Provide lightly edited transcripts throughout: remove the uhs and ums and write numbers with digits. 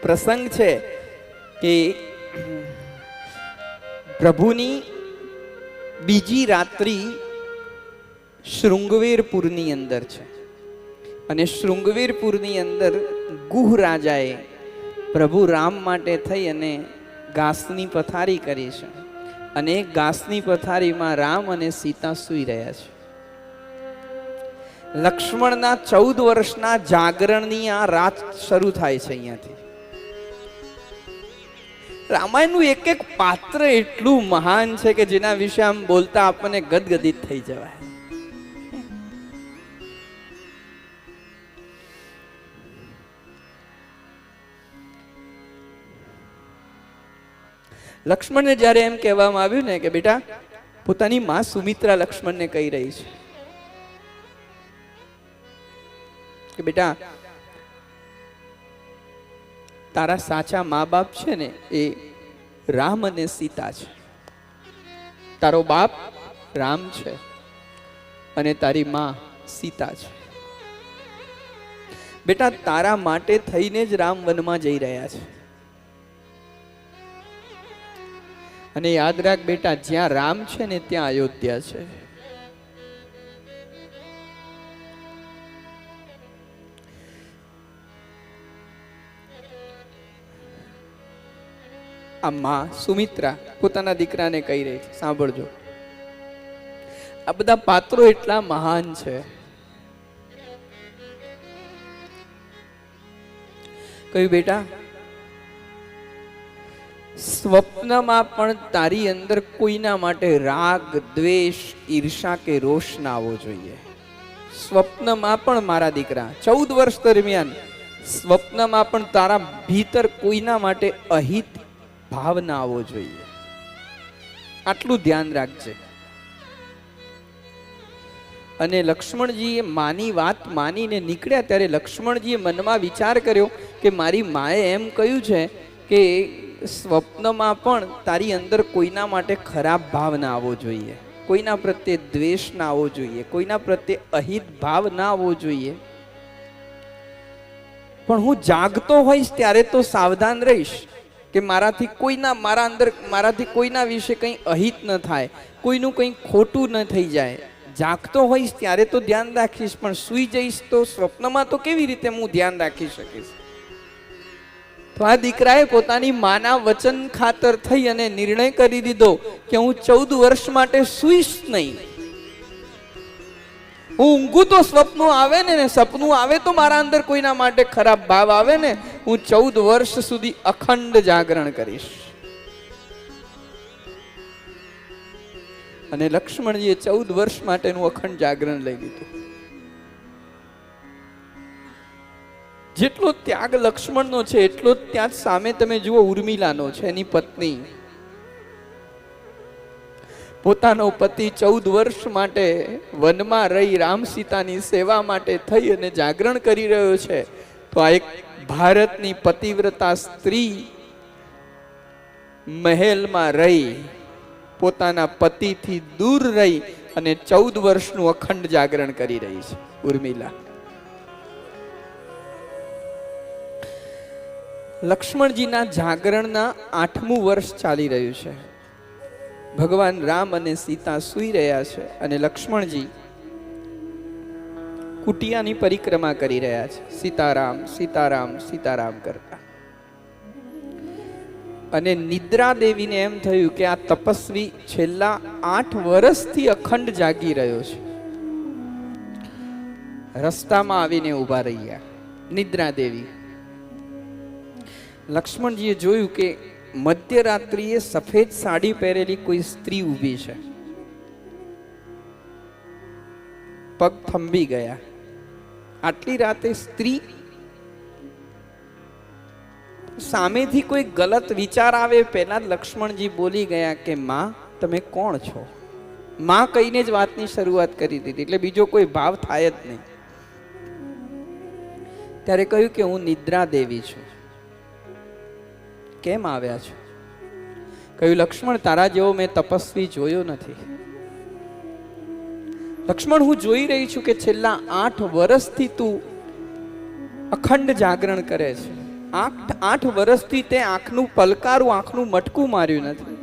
પ્રસંગ છે કે પ્રભુની બીજી રાત્રિ શૃંગવેરપુરની અંદર છે અને શૃંગવેરપુરની અંદર ગુહ રાજાએ પ્રભુ રામ માટે થઈ અને ઘાસની પથારી કરી છે અને ઘાસની પથારીમાં રામ અને સીતા સૂઈ રહ્યા છે. લક્ષ્મણના 14 વર્ષના જાગરણની આ રાત શરૂ થાય છે. અહીંયાથી રામાયણનું એક એક પાત્ર એટલું મહાન છે કે જેના વિશે આમ બોલતા આપણને ગદગદિત થઈ જવાય. લક્ષ્મણને જ્યારે એમ કહેવામાં આવ્યું ને કે બેટા, પોતાની માં સુમિત્રા લક્ષ્મણને કહી રહી છે કે બેટા, તારા સાચા મા બાપ છે ને એ રામ અને સીતા છે. તારો બાપ રામ છે અને તારી માં સીતા છે. બેટા, તારા માટે થઈને જ રામ વનમાં જઈ રહ્યા છે. અને યાદ રાખ બેટા, જ્યાં રામ છે ને ત્યાં અયોધ્યા છે. આ માં સુમિત્રા પોતાના દીકરાને કહી રહી છે. સાંભળજો, આ બધા પાત્રો એટલા મહાન છે. કહ્યું બેટા, સ્વપ્નમાં પણ તારી અંદર કોઈના માટે રાગ, દ્વેષ, ઈર્ષા કે રોષ ના આવવો જોઈએ. સ્વપ્નમાં પણ મારા દીકરા 14 વર્ષ દરમિયાન સ્વપ્નમાં પણ તારા ભીતર કોઈના માટે અહિત ભાવ ના આવવો જોઈએ. આટલું ધ્યાન રાખજે. અને લક્ષ્મણજીએ માની વાત માનીને નીકળ્યા ત્યારે લક્ષ્મણજીએ મનમાં વિચાર કર્યો કે મારી માએ એમ કહ્યું છે કે સ્વપ્નમાં પણ તારી અંદર કોઈના માટે ખરાબ ભાવ ના આવવો જોઈએ, કોઈના પ્રત્યે દ્વેષ ના આવવો જોઈએ, કોઈના પ્રત્યે અહિત ભાવ ના આવવો જોઈએ. પણ હું જાગતો હોઈશ ત્યારે તો સાવધાન રહીશ કે મારાથી કોઈના વિશે કંઈ અહિત ન થાય, કોઈનું કંઈ ખોટું ન થઈ જાય. જાગતો હોઈશ ત્યારે તો ધ્યાન રાખીશ, પણ સૂઈ જઈશ તો સ્વપ્નમાં તો કેવી રીતે હું ધ્યાન રાખી શકીશ? તો આ દીકરાએ પોતાની માના વચન ખાતર થઈ અને નિર્ણય કરી દીધો કે હું 14 વર્ષ માટે સૂઈશ નહીં. હું ઊંઘું તો સ્વપ્નો આવે ને સપનું આવે તો મારા અંદર કોઈના માટે ખરાબ ભાવ આવે ને, હું 14 વર્ષ સુધી અખંડ જાગરણ કરીશ. અને લક્ષ્મણજીએ 14 વર્ષ માટેનું અખંડ જાગરણ લઈ લીધું. જેટલો ત્યાગ લક્ષ્મણનો છે એટલો ત્યાં સામે તમે જુઓ ઉર્મિલાનો છે, એની પત્ની. પોતાનો પતિ 14 વર્ષ માટે વનમાં રહી રામ સીતાની સેવા માટે થઈ અને જાગરણ કરી રહ્યો છે. તો આ એક ભારતની પતિવ્રતા સ્ત્રી મહેલમાં રહી પોતાના પતિથી દૂર રહી અને 14 વર્ષનું અખંડ જાગરણ કરી રહી છે ઉર્મિલા. લક્ષ્મણજીના જાગરણના 8મું વર્ષ ચાલી રહ્યું છે. ભગવાન રામ અને સીતા સૂઈ રહ્યા છે અને લક્ષ્મણજી કુટિયાની પરિક્રમા કરી રહ્યા છે, સીતારામ સીતારામ સીતારામ કરતા. અને નિદ્રા દેવીને એમ થયું કે આ તપસ્વી છેલ્લા 8 વર્ષથી અખંડ જાગી રહ્યો છે. રસ્તામાં આવીને ઉભા રહ્યા નિદ્રા દેવી. લક્ષ્મણજીએ જોયું કે મધ્યરાત્રિએ સફેદ સાડી પહેરેલી કોઈ સ્ત્રી ઊભી છે. પગ થંભી ગયા. આટલી રાતે સ્ત્રી, સામેથી કોઈ ગલત વિચાર આવે પહેલા લક્ષ્મણજી બોલી ગયા કે માં તમે કોણ છો? માં કહીને જ વાતની શરૂઆત કરી દીધી, એટલે બીજો કોઈ ભાવ થાય જ નહીં. ત્યારે કહ્યું કે હું નિદ્રા દેવી છું. કેમ આવ્યા છો? કહ્યું લક્ષ્મણ, તારા જેવો મેં તપસ્વી જોયો નથી. લક્ષ્મણ, હું જોઈ રહી છું કે છેલ્લા 8 વર્ષથી તું અખંડ જાગરણ કરે છે. આઠ વર્ષથી તે આંખનું પલકારું, આંખનું મટકું માર્યું નથી.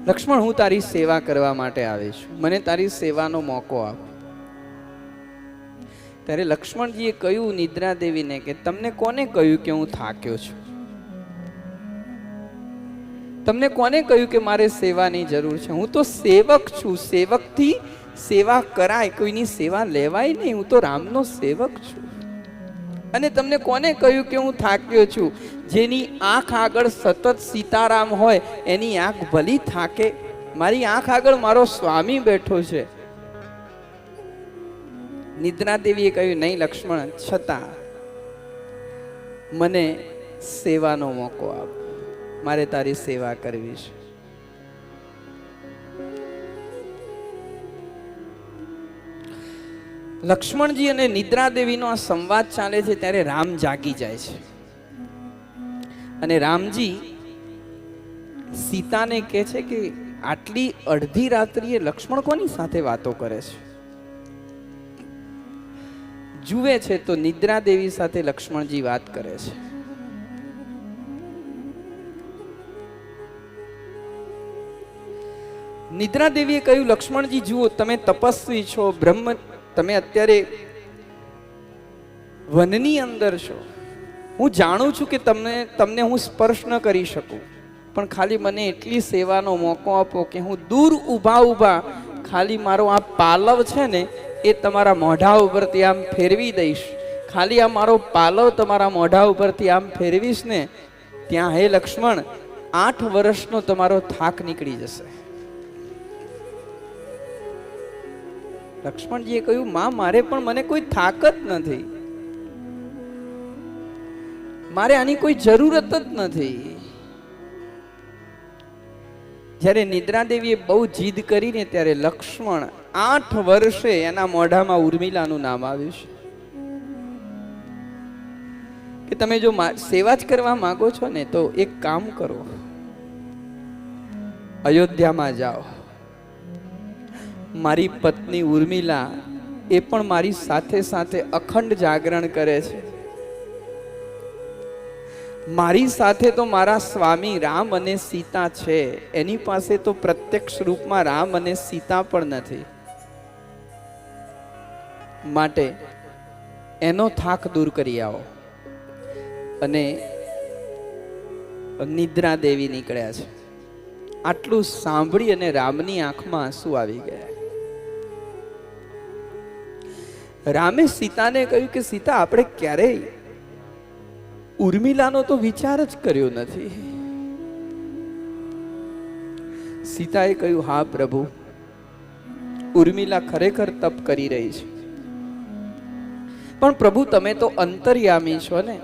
લક્ષ્મણ, હું તારી સેવા કરવા માટે આવી છું, મને તારી સેવાનો મોકો આપ. ત્યારે લક્ષ્મણજીએ કહ્યું નિદ્રા દેવીને કે તમને કોને કહ્યું કે હું થાક્યો છું? તમને કોને કહ્યું કે મારે સેવાની જરૂર છે? હું તો સેવક છું, સેવકથી સેવા કરાય, કોઈની સેવા લેવાય નહીં. હું તો રામનો સેવક છું. અને તમને કોને કહ્યું કે હું થાક્યો છું? જેની આંખ આગળ સતત સીતારામ હોય એની આંખ ભલી થાકે? મારી આંખ આગળ મારો સ્વામી બેઠો છે. નિદ્રા દેવીએ કહ્યું નહીં લક્ષ્મણ, છતાં મને સેવાનો મોકો આપ, મારે તારી સેવા કરવી છે. લક્ષ્મણજી અને નિદ્રા દેવીનો આ સંવાદ ચાલે છે ત્યારે રામ જાગી જાય છે અને રામજી સીતાને કહે છે કે આટલી અડધી રાત્રિએ લક્ષ્મણ કોની સાથે વાતો કરે છે? જુએ છે તો નિદ્રા દેવી સાથે લક્ષ્મણજી વાત કરે છે. નિદ્રા દેવીએ કહ્યું લક્ષ્મણજી જુઓ, તમે તપસ્વી છો, બ્રહ્મ, તમે અત્યારે વનની અંદર છો. હું જાણું છું કે તમને હું સ્પર્શ ન કરી શકું, પણ ખાલી મને એટલી સેવાનો મોકો આપો કે હું દૂર ઊભા ખાલી મારો આ પાલવ છે ને એ તમારા મોઢા ઉપરથી આમ ફેરવી દઈશ. ખાલી આ મારો પાલવ તમારા મોઢા ઉપરથી આમ ફેરવીશ ને ત્યાં હે લક્ષ્મણ 8 વર્ષનો તમારો થાક નીકળી જશે. લક્ષ્મણજીએ કહ્યું માં, મારે પણ મને કોઈ થાક જ નથી, મારે આની કોઈ જરૂરત જ નથી. જ્યારે નિદ્રા દેવીએ બહુ જીદ કરીને ત્યારે લક્ષ્મણ 8 વર્ષે એના મોઢામાં ઉર્મિલાનું નામ આવ્યું છે કે તમે જો સેવા જ કરવા માંગો છો ને તો એક કામ કરો, અયોધ્યામાં જાઓ. મારી પત્ની ઉર્મિલા એ પણ મારી સાથે સાથે અખંડ જાગરણ કરે છે. મારી સાથે તો મારા સ્વામી રામ અને સીતા છે, એની પાસે તો પ્રત્યક્ષ રૂપમાં રામ અને સીતા પણ નથી. માટે એનો થાક દૂર કરી આવો. અને નિદ્રા દેવી નીકળ્યા છે. આટલું સાંભળી અને રામની આંખમાં આંસુ આવી ગયા. રામે સીતાને કહ્યું કે સીતા, આપણે ક્યારેય ઉર્મિલાનો તો વિચાર જ કર્યો નથી. સીતાએ કહ્યું હા પ્રભુ, ઉર્મિલા ખરેખર તપ કરી રહી છે, પણ પ્રભુ તમે તો અંતર્યામી છો ને,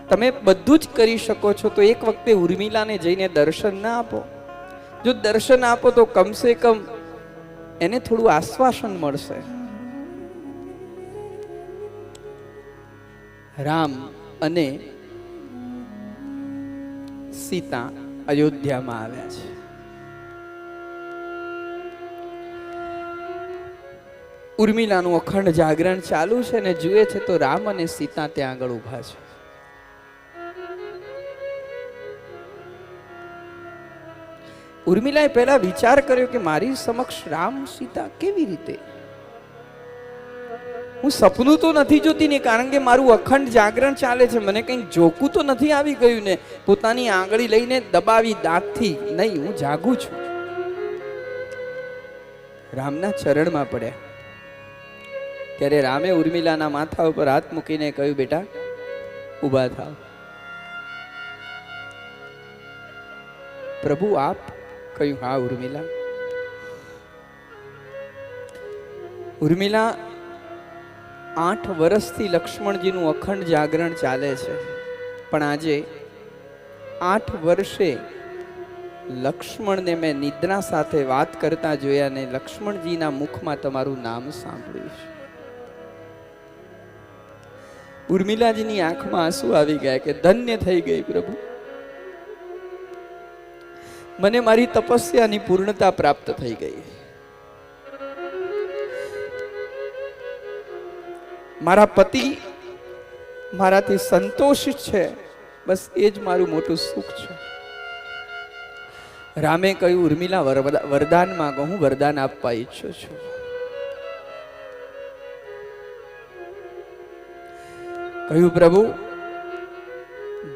તમે બધું જ કરી શકો છો, તો એક વખતે ઉર્મિલાને જઈને દર્શન ના આપો? જો દર્શન આપો તો કમસે કમ એને થોડું આશ્વાસન મળશે. રામ અને સીતા અયોધ્યામાં આવ્યા છે. ઉર્મિલાનું અખંડ જાગરણ ચાલુ છે ને જુએ છે તો રામ અને સીતા ત્યાં આગળ ઊભા છે. ઉર્મિલાએ પહેલા વિચાર કર્યો કે મારી સમક્ષ રામ સીતા કેવી રીતે? હું સપનું તો નથી જોતી ને, કારણ કે મારું અખંડ જાગરણ ચાલે છે, મને કંઈ જોકું તો નથી આવી ગયું ને પોતાની આંગળી લઈને દબાવી દાંતથી? નહીં, હું જાગું છું. રામના ચરણમાં પડ્યા. ત્યારે રામે ઉર્મિલાના માથા ઉપર હાથ મૂકીને કહ્યું બેટા ઊભા થાવ. પ્રભુ આપ? કહ્યું હા ઉર્મિલા. ઉર્મિલા 8 વર્ષથી લક્ષ્મણજીનું અખંડ જાગરણ ચાલે છે, પણ આજે 8 વર્ષે લક્ષ્મણને મેં નિદ્રા સાથે વાત કરતા જોયા ને લક્ષ્મણજીના મુખમાં તમારું નામ સાંભળ્યું છે. ઉર્મિલાજીની આંખમાં આંસુ આવી ગયા કે ધન્ય થઈ ગઈ પ્રભુ, મને મારી તપસ્યાની પૂર્ણતા પ્રાપ્ત થઈ ગઈ. મારા પતિ મારાથી સંતોષિત છે, બસ એ જ મારું મોટું સુખ છે. રામે કહ્યું, ઉર્મિલા વરદાન માંગો, હું વરદાન આપવા ઈચ્છું છું. કહ્યું, પ્રભુ,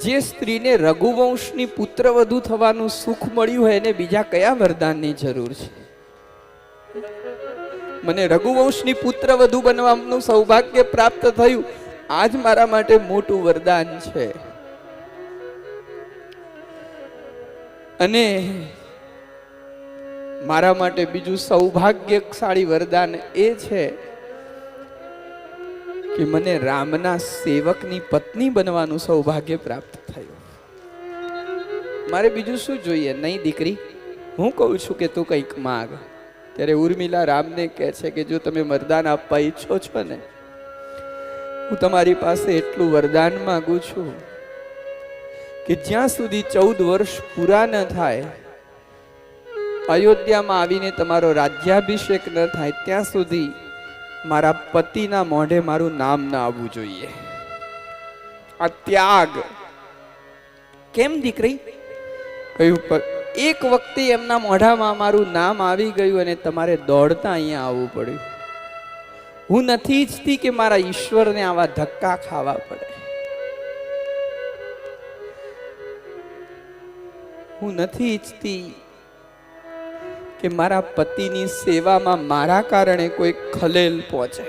જે સ્ત્રીને રઘુવંશની પુત્રવધુ થવાનું સુખ મળ્યું હોય એને બીજા કયા વરદાનની જરૂર છે? મને રઘુવંશની પુત્રવધુ બનવાનું સૌભાગ્ય પ્રાપ્ત થયું, આજ મારા માટે મોટું વરદાન છે. અને મારા માટે બીજું સૌભાગ્યશાળી વરદાન એ છે કે મને રામના સેવકની પત્ની બનવાનું સૌભાગ્ય પ્રાપ્ત થયું. મારે બીજું શું જોઈએ? નહીં દીકરી, હું કહું છું કે તું કંઈક માંગ. ત્યારે ઉર્મિલા રામને કહે છે કે જો તમે વરદાન આપવા ઈચ્છો છો ને, હું તમારી પાસે એટલું વરદાન માંગુ છું કે જ્યાં સુધી 14 વર્ષ પૂરા ન થાય, અયોધ્યામાં આવીને તમારો રાજ્યાભિષેક ન થાય, ત્યાં સુધી મારા પતિના મોઢે મારું નામ ના આવવું જોઈએ. આ ત્યાગ. કેમ દીકરી? કહ્યું, એક વખતે એમના મોઢામાં મારું નામ આવી ગયું અને તમારે દોડતા અહીંયા આવવું પડ્યું. હું નથી ઈચ્છતી કે મારા ઈશ્વરને આવા ધક્કા ખાવા પડે. હું નથી ઈચ્છતી કે મારા પતિની સેવામાં મારા કારણે કોઈ ખલેલ પહોંચે.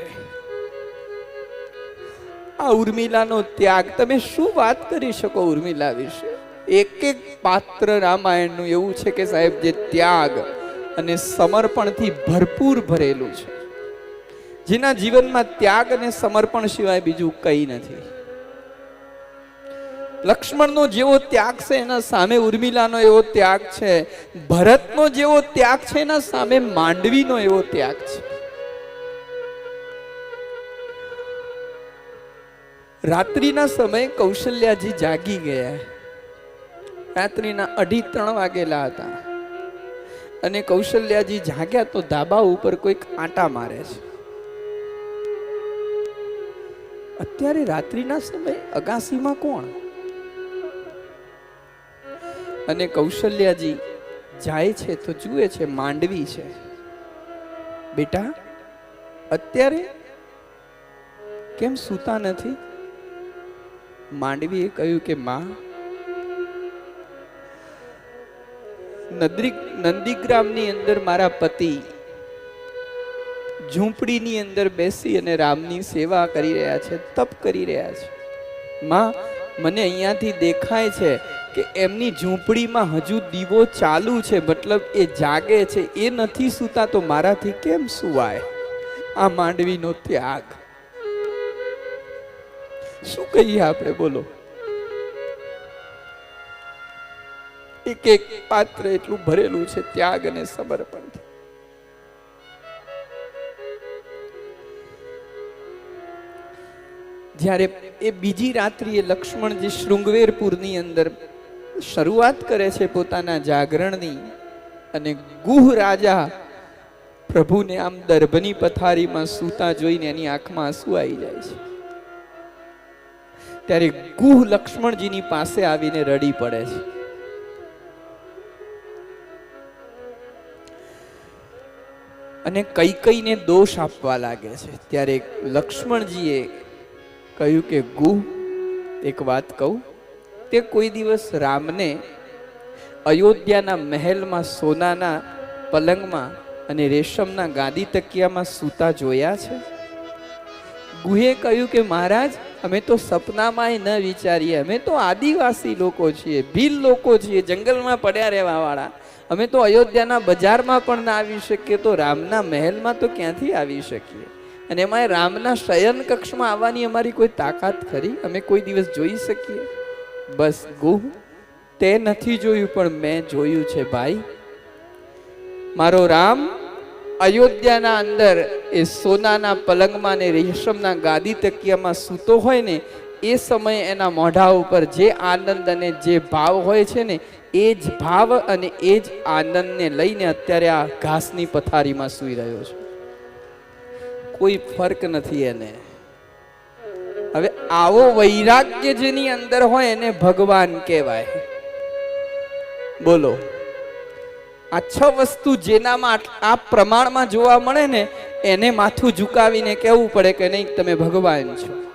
આ ઉર્મિલાનો ત્યાગ, તમે શું વાત કરી શકો ઉર્મિલા વિશે? એક એક પાત્ર રામાયણનું એવું છે કે સાહેબ, જે ત્યાગ અને સમર્પણથી ભરપૂર ભરેલું છે, જેના જીવનમાં ત્યાગ અને સમર્પણ સિવાય બીજું કંઈ નથી. લક્ષ્મણનો જેવો ત્યાગ છે એના સામે ઉર્મિલાનો એવો ત્યાગ છે. ભરતનો જેવો ત્યાગ છે એના સામે માંડવીનો એવો ત્યાગ છે. રાત્રિના સમયે કૌશલ્યાજી જાગી ગયા. રાત્રિના 2:30 વાગેલા હતા અને કૌશલ્યાજી જાગ્યા તો ધાબા ઉપર કોઈક આંટા મારે છે. અત્યારે રાત્રિના સમયે અગાસીમાં કોણ? અને કૌશલ્યાજી જાય છે તો જુએ છે માંડવી છે. બેટા, અત્યારે કેમ સૂતા નથી? માંડવીએ કહ્યું કે માં, નંદીગ્રામની અંદર મારા પતિ ઝૂંપડીની અંદર બેસી અને રામની સેવા કરી રહ્યા છે, તપ કરી રહ્યા છે. માં, મને અહીંયાથી દેખાય છે કે એમની ઝૂંપડીમાં હજુ દીવો ચાલુ છે, મતલબ એ જાગે છે, એ નથી સૂતા તો મારાથી કેમ સુવાય? આ માંડવીનો ત્યાગ. શું કહીએ આપણે? બોલો. એક એક પાત્ર એટલું ભરેલું છે ત્યાગ અને સમર્પણ. જ્યારે એ બીજી રાત્રિએ લક્ષ્મણજી શૃંગવેરપુરની અંદર શરૂઆત કરે છે પોતાના જાગરણની, અને ગુહ રાજા પ્રભુને આમ દર્ભની પથારીમાં સૂતા જોઈને એની આંખમાં આંસુ આવી જાય છે. ત્યારે ગુહ લક્ષ્મણજીની પાસે આવીને રડી પડે છે. અને કૈકેયીને દોષ આપવા લાગે છે. ત્યારે લક્ષ્મણજીએ કહ્યું કે ગુહ, એક વાત કહું, તે કોઈ દિવસ રામને અયોધ્યાના મહેલમાં સોનાના પલંગમાં અને રેશમના ગાદી તકિયામાં સૂતા જોયા છે? ગુહે કહ્યું કે મહારાજ, અમે તો સપનામાંય ન વિચારીએ. અમે તો આદિવાસી લોકો છીએ, ભીલ લોકો છીએ, જંગલમાં પડ્યા રહેવા વાળા. અમે તો અયોધ્યાના બજારમાં પણ ના આવી શકીએ, તો રામના મહેલમાં તો ક્યાંથી આવી શકીએ? અને એમાં રામના શયન કક્ષમાં આવવાની અમારી કોઈ તાકાત ખરી? અમે કોઈ દિવસ જોઈ શકીએ? બસ ગુહ, તે નથી જોયું પણ મેં જોયું છે ભાઈ. મારો રામ અયોધ્યાના અંદર એ સોનાના પલંગમાં ને રેશમના ગાદી તકિયામાં સૂતો હોય ને, એ સમયે એના મોઢા ઉપર જે આનંદ અને જે ભાવ હોય છે ને, એ જ ભાવ અને એ જ આનંદને લઈને અત્યારે આ ઘાસની પથારીમાં સૂઈ રહ્યો છે. કોઈ ફર્ક નથી એને. હવે આવો વૈરાગ્ય જેની અંદર હોય એને ભગવાન કહેવાય. બોલો, આ 6 વસ્તુ જેનામાં આ પ્રમાણમાં જોવા મળે ને એને માથું ઝુકાવીને કહેવું પડે કે નહીં તમે ભગવાન છો.